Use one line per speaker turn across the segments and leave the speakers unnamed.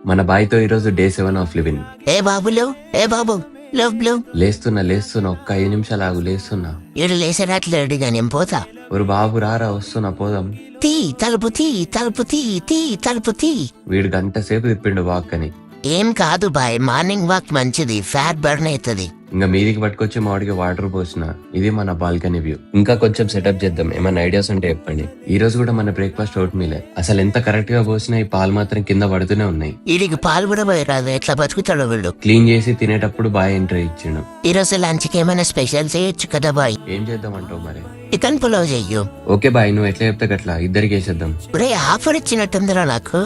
మన బాయ్తో ఈరోజు day 7 of living.
ఏ బాబులు ఏ బాబు లవ్
లేస్తున్నా ఒక్క 5 నిమిషాలు ఆగు, లేస్తున్నా.
ఈడు లేసేటట్లేడుగా నేను పోతా.
ஒரு బాబు రారా, వస్తున్నా పోదాం.
తీ తలుపు తీ తలుపు తీ తీ తలుపు తీ.
వీడు గంట సేపు తిప్పిండు వాక్ అని.
ఏం కాదు బాయ్, మార్నింగ్ వాక్ మంచిది, ఫ్యాట్ బర్న్ అవుతుంది.
ఇంకా మీదికి పట్టుకొచ్చి మామిడికి వాటర్ పోసిన. ఇది మన బాల్కనీ వ్యూ. ఇంకా కొంచెం సెటప్ చేద్దాం, ఏమైనా ఐడియాస్ ఉంటే చెప్పండి. ఈ రోజు కూడా మన బ్రేక్ఫాస్ట్ ఓట్ మీలే. అసలు ఎంత కరెక్ట్ గా పోసినా ఈ పాలు మాత్రం కింద పడుతూనే ఉన్నాయి.
వీడికి పాలు కూడా పోయరాదు, ఎట్లా బతుకుతాడు వీళ్ళు.
క్లీన్ చేసి తినేటప్పుడు బాగా ఎంట్రీ ఇచ్చిండు.
ఈ రోజు లంచ్ కి ఏమైనా స్పెషల్ చేయొచ్చు కదా బాయ్.
ఏం చేద్దామంటావు మరి?
చికెన్ పులావ్ చెయ్యు.
ఓకే బాయ్, నువ్వు ఎట్లా చెప్తే అట్లా ఇద్దరికి వేసేద్దాం.
రే ఆఫర్ ఇచ్చినట్టుందిరా నాకు.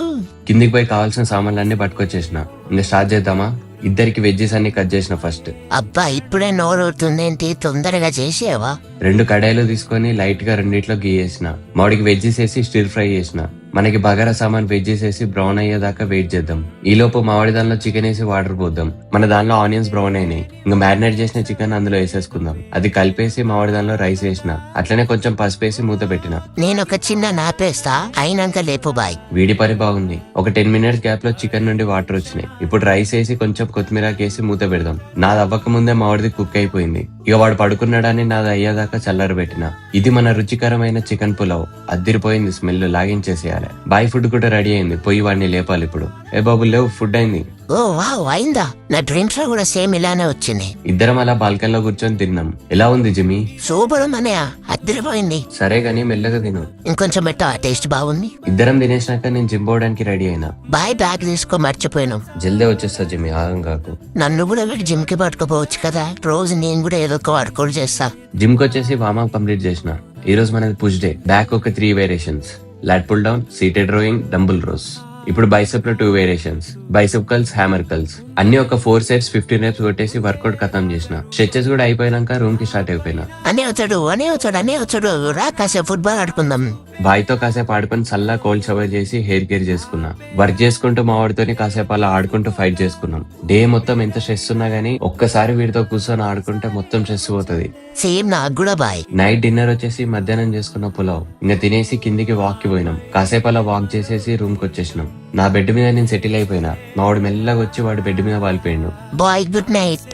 కిందికి పోయి కావాల్సిన సామాన్లన్నీ పట్టుకొచ్చేసిన. ఇంకా స్టార్ట్ చేద్దామా? ఇద్దరికి వెజ్జెస్ అన్ని కట్ చేసిన ఫస్ట్.
అబ్బా ఇప్పుడే నోరుతుందేంటి, తొందరగా చేసేవా?
2 కడాయిలు తీసుకొని లైట్ గా రెండిట్లో గీయేసిన. మామిడికి వెజ్జెస్ వేసి స్టిర్ ఫ్రై చేసిన. మనకి బగారా సామాన్ వెజ్జెస్ వేసి బ్రౌన్ అయ్యేదాకా వెయిట్ చేద్దాం. ఈ లోపు మామిడి దానిలో చికెన్ వేసి వాటర్ పోద్దాం. మన దానిలో ఆనియన్స్ బ్రౌన్ అయినాయి. ఇంకా మ్యారినేట్ చేసిన చికెన్ అందులో వేసేసుకుందాం. అది కలిపేసి మామిడి దానిలో రైస్ వేసిన. అట్లనే కొంచెం పసుపు వేసి మూత పెట్టిన.
నేను ఒక చిన్న నాపేస్తా, అయినాక లేపు బాయ్.
వీడి పని బాగుంది. ఒక 10 మినిట్స్ గ్యాప్ లో చికెన్ నుండి వాటర్ వచ్చినాయి. ఇప్పుడు రైస్ వేసి కొంచెం కొత్తిమీరకి వేసి మూత పెడదాం. నాది అవ్వక ముందే మామిడిది కుక్ అయిపోయింది. ఇక వాడు పడుకున్నాడని నాది అయ్యేదాకా చల్లరబెట్టిన. ఇది మన రుచికరమైన చికెన్ పులావ్. అద్దిరిపోయింది, స్మెల్ లాగించేసేయాలి. బాయ్ ఫుడ్ కూడా రెడీ అయింది, పోయి వాడిని లేపాలి ఇప్పుడు. ఏ బాబు లేవు, ఫుడ్ అయింది.
ఓ వావ్, అయిందా? నా డ్రీమ్స్ లో కూడా సేమ్ ఇలానే వచ్చింది.
ఇద్దరం అలా బాల్కనీలో కూర్చొని తిన్నాం. ఎలా ఉంది జిమ్మి?
సూపర్ మనయా, అద్దరిపోయింది.
సరే గానీ మెల్లగా తిను.
ఇంకొంచెం పెట్టా, టేస్ట్ బాగుంది.
ఇద్దరం తినేసినాక నేను జిమ్ పోవడానికి రెడీ అయినా.
బాయ్ బ్యాగ్ తీసుకో, మర్చిపోయాను.
జల్దే వచ్చేస్తా జిమ్మి, ఆగం కాకు.
నన్ను కూడా వీడు జిమ్ కి పట్టుకోపోవచ్చు కదా, రోజు నేను కూడా ఏదో ఒక వర్కౌట్ చేస్తా.
జిమ్ కి వచ్చేసి వార్మప్ కంప్లీట్ చేసిన. ఈ రోజు మనది పుష్ డే. బ్యాక్ ఒక 3 variations, lat pull down, seated rowing, dumbbell rows. ఇప్పుడు బైసెప్ లో 2 variations, bicep curls, hammer curls. అన్ని ఒక 4 సెట్స్ 15 రెప్స్ కొట్టేసి వర్కౌట్ ఖతం చేసిన. స్ట్రెచెస్ కూడా అయిపోయినాక రూమ్ కి స్టార్ట్ అయిపోయినా.
అనే వచ్చాడు రా, కాసేపు ఫుట్బాల్ ఆడుకుందాం.
బాయ్ తో కాసేపు ఆడుకుని చల్లా కోల్డ్ షవర్ చేసి హెయిర్ కేర్ చేసుకున్నా. వర్క్ చేసుకుంటూ మా వాడితోని కాసేపు అలా ఆడుకుంటూ ఫైట్ చేసుకున్నాం. డే మొత్తం ఎంత స్ట్రెస్ ఉన్నా గానీ ఒక్కసారి వీడితో కూర్చొని ఆడుకుంటే మొత్తం స్ట్రెస్ పోతుంది.
సేమ్ నాకు కూడా బాయ్.
నైట్ డిన్నర్ వచ్చేసి మధ్యాహ్నం చేసుకున్న పులావ్. ఇంకా తినేసి కిందికి వాక్ కి పోయినాం. కాసేపు అలా వాక్ చేసేసి రూమ్ కి వచ్చేసినాం. నా బెడ్ మీద నేను సెటిల్ అయిపోయినా. మా వాడు మెల్లగా వచ్చి వాడి బెడ్ మీద వాలిపోయిండు.
Bye good night.